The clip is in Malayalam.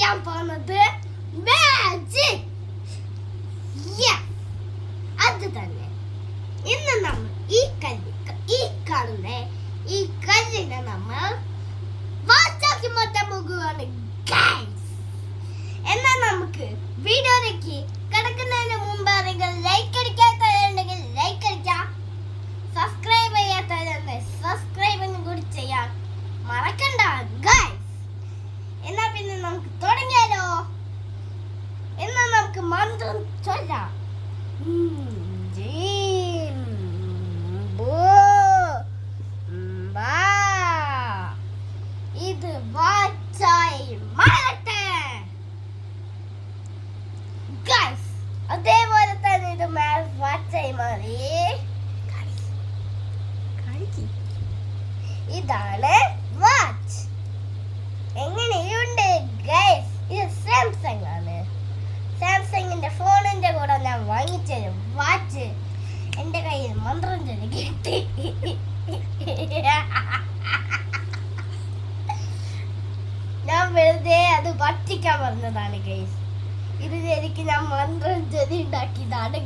ചെയ്യാൻ പോകുന്നത് മാജിക്. അത് തന്നെ. ഇന്ന് നമ്മൾ ഈ കല്ലിനെ നമ്മൾ വാച്ചാക്കി മാറ്റാൻ പോകുകയാണ് ഗൈസ്. എന്നാൽ നമുക്ക് വീഡിയോയിലേക്ക് കിടക്കുന്നതിന് മുമ്പ് ആരെങ്കിലും ലൈക്ക് അടിക്കാത്തവരുണ്ടെങ്കിൽ ലൈക്ക് അടിക്കാം, സബ്സ്ക്രൈബ് ചെയ്യാത്തവരുണ്ടെങ്കിൽ സബ്സ്ക്രൈബിനും കൂടി ചെയ്യാൻ മറക്കണ്ട ഗൈസ്. എന്നാ പിന്നെ നമുക്ക് തുടങ്ങിയാലോ. എന്നാ നമുക്ക് മന്ത്രം ചൊല്ലാം. ഇത് വാച്ചായി മാറട്ടെ ഗൈസ്. അതേപോലെ തന്നെ ഇത് വാച്ചായി മാറി. ഇതാണ് വാച്ച്. എങ്ങനെയുണ്ട് ഗൈസ്? ഇത് സാംസങ് ആണ്. സാംസങ്ങിന്റെ ഫോണിന്റെ കൂടെ ഞാൻ വാങ്ങിച്ചൊരു വാച്ച് എന്റെ കയ്യിൽ മന്ത്രം ചൊല്ലി കിട്ടി. ഞാൻ വെറുതെ അത് പറ്റിക്കാൻ പറഞ്ഞതാണ് ഗൈസ്. ഇത് ശരിക്കും ഞാൻ മന്ത്രം ചൊല്ലി ഉണ്ടാക്കിയതാണ്.